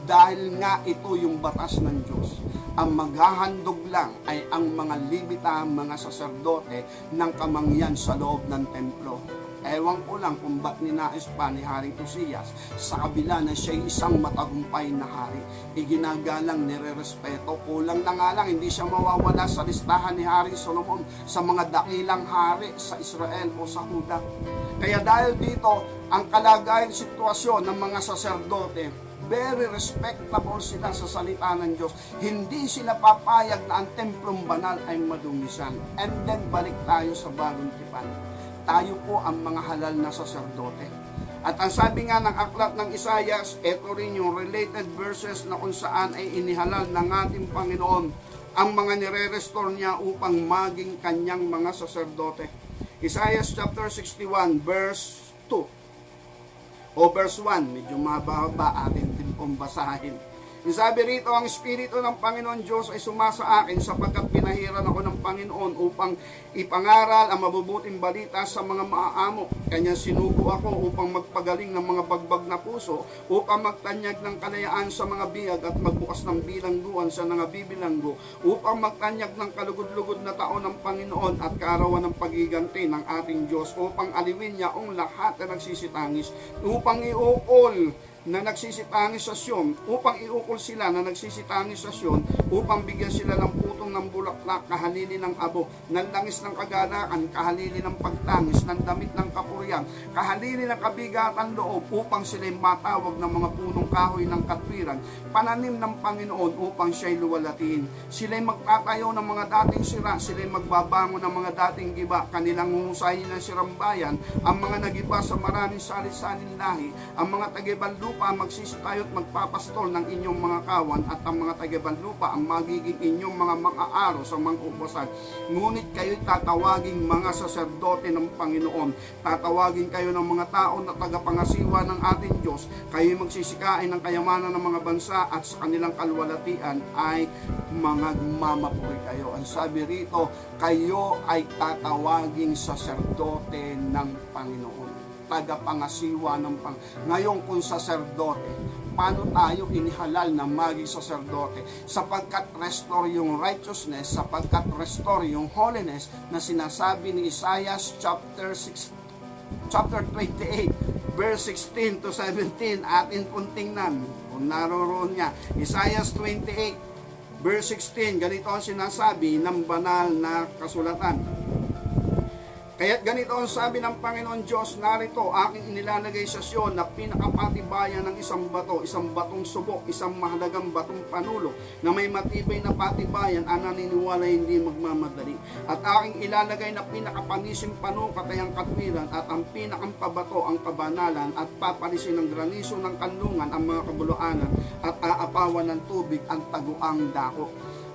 Dahil nga ito yung batas ng Diyos. Ang maghahandog lang ay ang mga Libita, mga saserdote ng kamangyan sa loob ng templo. Ewan ko lang kung ba't ninais pa ni Haring Uzias sa kabila na siya isang matagumpay na hari. Iginagalang, nirerespeto. Kulang na nga lang, hindi siya mawawala sa listahan ni Haring Solomon sa mga dakilang hari sa Israel o sa Huda. Kaya dahil dito, ang kalagayan sitwasyon ng mga saserdote, very respectable sila sa salita ng Diyos. Hindi sila papayag na ang templong banal ay madungisan. And then balik tayo sa bagong tipan. Tayo po ang mga halal na saserdote. At ang sabi nga ng aklat ng Isaias, ito rin yung related verses na kung saan ay inihalal ng ating Panginoon ang mga nire-restore niya upang maging kanyang mga saserdote. Isaiah chapter 61 verse 2. O verse 1, medyo mababa atin din pong basahin. Sabi rito, ang Espiritu ng Panginoon Diyos ay sumasa akin sapagkat pinahiran ako ng Panginoon upang ipangaral ang mabubuting balita sa mga maaamo. Kanya sinugo ako upang magpagaling ng mga bagbag na puso, upang magtanyag ng kalayaan sa mga biyag at magbukas ng bilangguan sa mga bibilanggo, upang magtanyag ng kalugod-lugod na taon ng Panginoon at kaarawan ng pagiganti ng ating Diyos, upang aliwin niya ang lahat na nagsisitangis, upang iukol na nagsisitangis sa Sion, upang iukol sila na nagsisitangis sa Sion, upang bigyan sila ng putong ng bulaklak, kahalili ng abo, ng langis ng kaganakan, kahalili ng pagtangis, ng damit ng kapurian, kahalili ng kabigatan loob, upang sila'y matawag ng mga punong kahoy ng katwiran, pananim ng Panginoon upang siya'y luwalatiin. Sila'y magtatayo ng mga dating sira, sila'y magbabango ng mga dating giba, kanilang huhusayin ng sirambayan, ang mga nagiba sa maraming salit-salin lahi, ang mga tagibanlupa magsisitayo at magpapastol ng inyong mga kawan, at ang mga tagibanlupa ang magiging inyong mga mang-aaro sa mga ubasan. Ngunit kayo'y tatawaging mga saserdote ng Panginoon. Tatawagin kayo ng mga tao na tagapangasiwa ng ating Diyos. Kayo'y magsisikain ng kayamanan ng mga bansa, at sa kanilang kalwalatian ay mga mamapuri kayo. Ang sabi rito, kayo ay tatawaging saserdote ng Panginoon. Tagapangasiwa ng Ngayon kung saserdote, paano tayo inihalal na maging saserdote? Sapagkat restore yung righteousness, sapagkat restore yung holiness na sinasabi ni Isaiah chapter 28 verse 16 to 17. Atin pong tingnan kung naroroon niya. Isaiah 28 verse 16, ganito ang sinasabi ng banal na kasulatan. Kaya't ganito ang sabi ng Panginoon Diyos, narito aking inilalagay sa Sion na pinakapatibayan ng isang batong subok, isang mahalagang batong panulo na may matibay na patibayan, ang naniniwala hindi magmamadali. At aking ilalagay na pinakapanisim panukat ay ang katwiran, at ang pinakampabato ang kabanalan, at papalisin ng graniso ng kanlungan ang mga kabuluanan, at aapawan ng tubig ang taguang dako.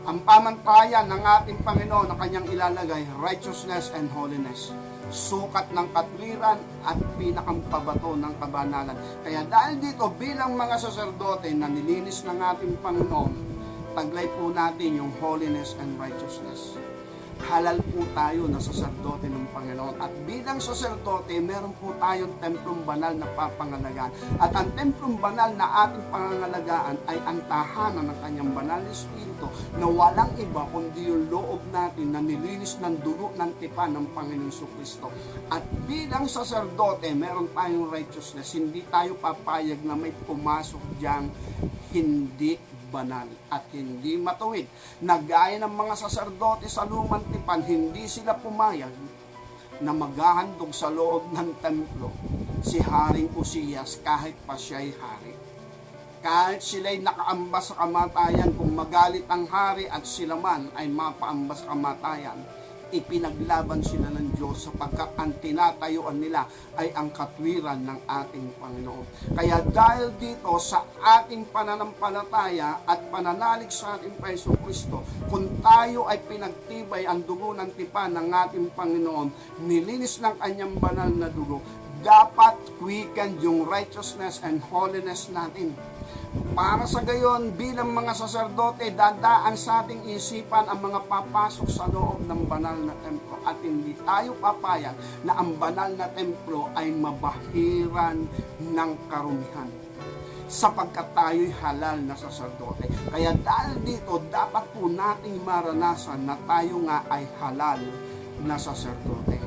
Ang pamantayan ng ating Panginoon na kanyang ilalagay, righteousness and holiness. Sukat ng katwiran at pinakampabato ng kabanalan. Kaya dahil dito, bilang mga saserdote na nilinis ng ating Panginoon, taglay po natin yung holiness and righteousness. Halal po tayo na saserdote ng Panginoon. At bilang saserdote, meron po tayong templong banal na papangalagaan. At ang templong banal na ating pangangalagaan ay ang tahanan ng kanyang banal na Espiritu na walang iba kundi yung loob natin na nilinis ng dugo ng tipan ng Panginoon Jesucristo. At bilang saserdote, meron tayong righteousness. Hindi tayo papayag na may pumasok diyang hindi banal at hindi matuwid. Nagaya ng mga saserdote sa lumang tipan, hindi sila pumayag na maghahandog sa loob ng templo si Haring Uzzias kahit pa siya'y hari. Kahit sila'y nakaambas sa kamatayan, kung magalit ang hari at sila man ay mapaambas sa kamatayan, ipinaglaban sila ng Diyos sapagkat ang tinatayuan nila ay ang katwiran ng ating Panginoon. Kaya dahil dito sa ating pananampalataya at pananalig sa ating Paiso Kristo, kung tayo ay pinagtibay ang dugo ng tipan ng ating Panginoon, nilinis ng kanyang banal na dugo, dapat quicken yung righteousness and holiness natin. Para sa gayon, bilang mga saserdote, dadaan sa ating isipan ang mga papasok sa loob ng banal na templo at hindi tayo papayag na ang banal na templo ay mabahiran ng karumihan sapagkat tayo'y halal na saserdote. Kaya dahil dito, dapat po nating maranasan na tayo nga ay halal na saserdote.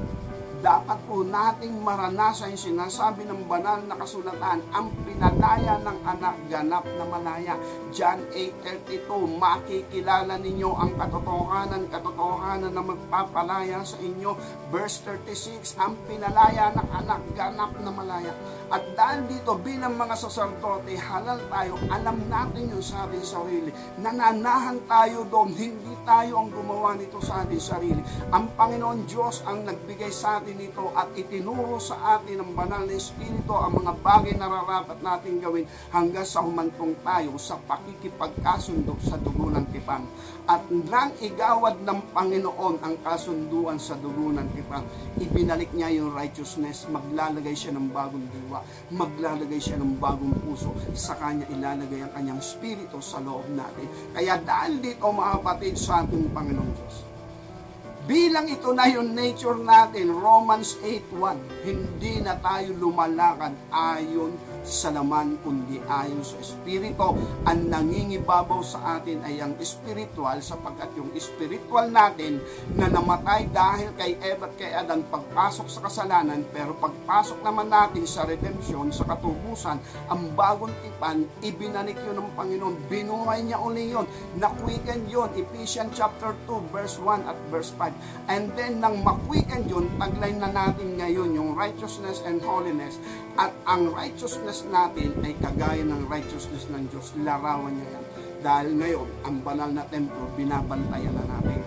Dapat po nating maranasan yung sinasabi ng banal na kasulatan, ang pinalaya ng anak ganap na malaya. John 8:32, makikilala ninyo ang katotohanan na magpapalaya sa inyo. Verse 36, ang pinalaya ng anak ganap na malaya. At dahil dito, bilang mga saserdote, halal tayo, alam natin yung sa ating sarili. Nananahan tayo doon, hindi tayo ang gumawa nito sa ating sarili. Ang Panginoon Diyos ang nagbigay sa atin nito at itinuro sa atin ng banal na Espiritu ang mga bagay na nararapat natin gawin hanggang sa humantong tayo sa pakikipagkasundo sa dugo ng tipan. At nang igawad ng Panginoon ang kasunduan sa dugo ng tipan, ibinalik niya yung righteousness, maglalagay siya ng bagong diwa, maglalagay siya ng bagong puso, sa kanya ilalagay ang kanyang Espiritu sa loob natin. Kaya dahil dito mga kapatid sa ating Panginoon Diyos, bilang ito na yung nature natin, Romans 8:1, hindi na tayo lumalakad ayon sa laman kundi ayon sa Espiritu. Ang nangingibabaw sa atin ay ang spiritual, sapagkat yung spiritual natin na namatay dahil kay Eva at kay Adan pagpasok sa kasalanan, pero pagpasok naman natin sa redemption, sa katubusan, ang bagong tipan, ibinalik yun ng Panginoon, binuhay niya uli yun, na-quicken yun, Ephesians chapter 2 verse 1 at verse 5. And then nang ma-quicken yun, taglay na natin ngayon yung righteousness and holiness. At ang righteousness natin ay kagaya ng righteousness ng Diyos. Larawan niya yan. Dahil ngayon, ang banal na templo, binabantayan na natin.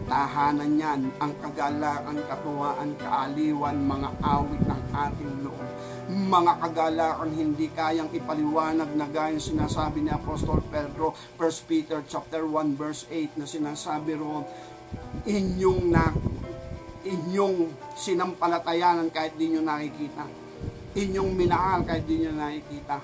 Tahanan niyan, ang kagalakan, katuwaan, kaaliwan, mga awit ng ating loob. Mga kagalakan hindi kayang ipaliwanag na gaya sinasabi ni Apostol Pedro, 1 Peter chapter 1 verse 8, na sinasabi roon, inyong sinampalatayanan kahit di nyo nakikita. Inyong minahal kahit di nyo nakikita.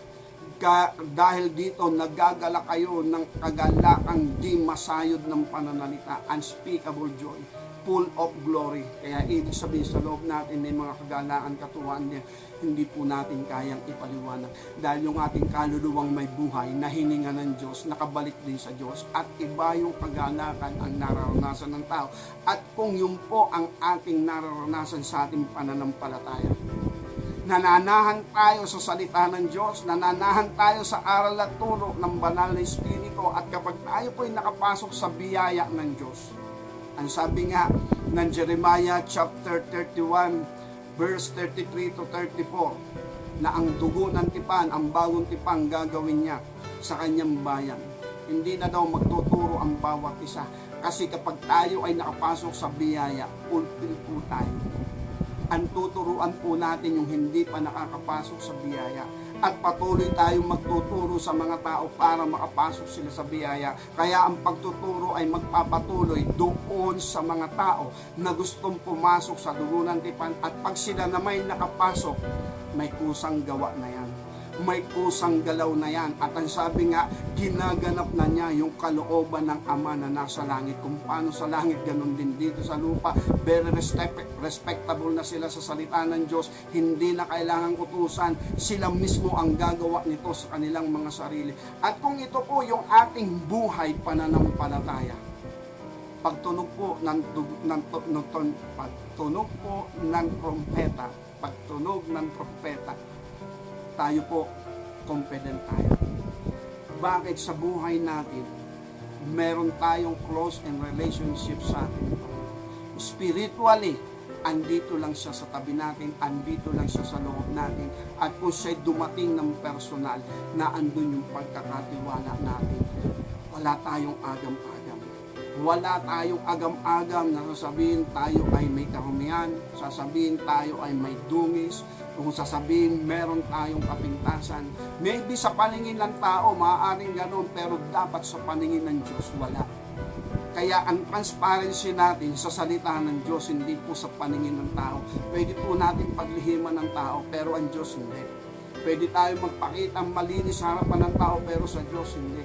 Dahil dito, nagagala kayo ng kagalakang di masayod ng pananalita, unspeakable joy, full of glory. Kaya ibig sabihin sa loob natin may mga kagalakan, katuwaan niya, hindi po natin kayang ipaliwanag. Dahil yung ating kaluluwang may buhay, na hininga ng Diyos, nakabalik din sa Diyos. At iba yung kagalakan ang nararanasan ng tao. At kung yun po ang ating nararanasan sa ating pananampalataya, nananahan tayo sa salita ng Diyos, nananahan tayo sa aral at turo ng banal na Espiritu, at kapag tayo po ay nakapasok sa biyaya ng Diyos, ang sabi nga ng Jeremiah chapter 31 verse 33 to 34, na ang dugo ng tipan, ang bagong tipan gagawin niya sa kanyang bayan. Hindi na daw magtuturo ang bawat isa, kasi kapag tayo ay nakapasok sa biyaya, fulfill po tayo. Ang tuturuan po natin yung hindi pa nakakapasok sa biyaya at patuloy tayong magtuturo sa mga tao para makapasok sila sa biyaya. Kaya ang pagtuturo ay magpapatuloy doon sa mga tao na gustong pumasok sa dulo ng tipan, at pag sila na may nakapasok, may kusang gawa na yan. May kusang galaw na yan. At ang sabi nga, ginaganap na niya yung kalooban ng Ama na nasa langit. Kung paano sa langit, ganun din dito sa lupa. Very respectable na sila sa salita ng Diyos. Hindi na kailangang utusan. Sila mismo ang gagawa nito sa kanilang mga sarili. At kung ito po yung ating buhay pananampalataya, pagtunog po ng trompeta, tayo po, confident tayo. Bakit sa buhay natin, meron tayong close and relationship sa atin? Spiritually, andito lang siya sa tabi natin, andito lang siya sa loob natin. At kung siya'y dumating ng personal, na andun yung pagkakatiwala natin. Wala tayong agam-agam. Wala tayong agam-agam na sasabihin tayo ay may karumihan, sasabihin tayo ay may dungis, kung sasabihin meron tayong kapintasan. Maybe sa paningin ng tao, maaaring ganoon, pero dapat sa paningin ng Diyos, wala. Kaya ang transparency natin sa salita ng Diyos, hindi po sa paningin ng tao. Pwede po natin paglihiman ng tao, pero ang Diyos hindi. Pwede tayo magpakita malinis sa harapan ng tao, pero sa Diyos hindi.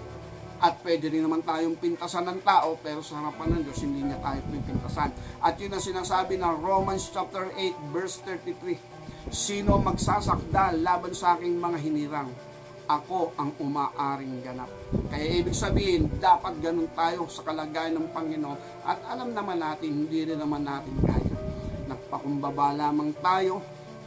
At pwede rin naman tayong pintasan ng tao, pero sa harapan ng Diyos, hindi niya tayo pipintasan. At yun ang sinasabi ng Romans chapter 8, verse 33. Sino magsasakdal laban sa aking mga hinirang? Ako ang umaaring ganap. Kaya ibig sabihin, dapat ganun tayo sa kalagayan ng Panginoon. At alam naman natin, hindi rin naman natin kaya. Nagpakumbaba lamang tayo,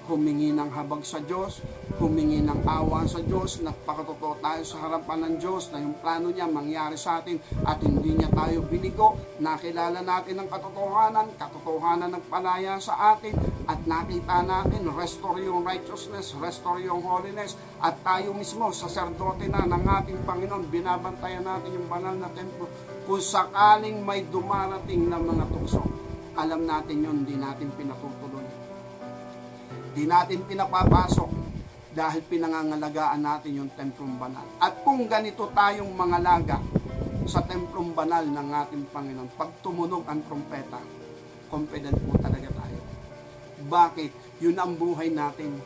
humingi ng habag sa Diyos, humingi ng awa sa Diyos, nagpakatotoo tayo sa harapan ng Diyos na yung plano niya mangyari sa atin at hindi niya tayo binigo. Nakilala natin ang katotohanan nagpalaya sa atin at nakita natin, restore yung righteousness, restore yung holiness, at tayo mismo, saserdote na ng ating Panginoon, binabantayan natin yung banal na templo. Kung sakaling may dumarating na mga tukso, alam natin yun, di natin pinatutuloy. Di natin pinapapasok dahil pinangangalagaan natin yung templong banal. At kung ganito tayong mga laga sa templong banal ng ating Panginoon, pag tumunog ang trompeta, confident po talaga tayo. Bakit? Yun ang buhay natin.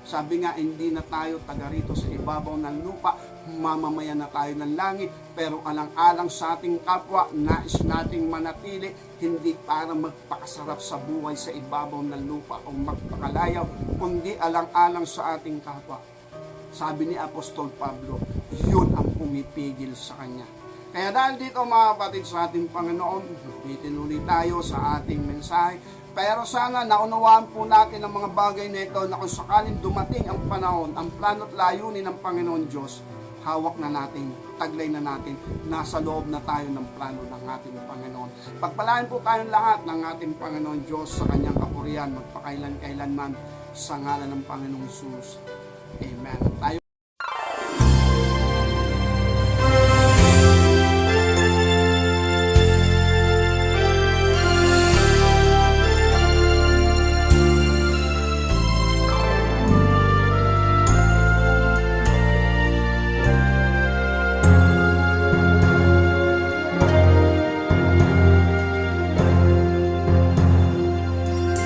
Sabi nga, hindi na tayo taga rito sa ibabaw ng lupa, mamamayan na tayo ng langit, pero alang-alang sa ating kapwa, nais nating manatili, hindi para magpakasarap sa buhay sa ibabaw ng lupa o magpakalayaw, kundi alang-alang sa ating kapwa. Sabi ni Apostol Pablo, yun ang pumipigil sa kanya. Kaya dahil dito mga kapatid sa ating Panginoon, itinuloy tayo sa ating mensahe. Pero sana naunawaan po natin ang mga bagay na ito na kung sakaling dumating ang panahon, ang plano at layunin ng Panginoon Diyos, hawak na natin, taglay na natin, nasa loob na tayo ng plano ng ating Panginoon. Pagpalain po tayong lahat ng ating Panginoon Diyos sa kanyang kapurihan, magpakailan-kailanman sa ngalan ng Panginoong Jesus. Amen. Tayo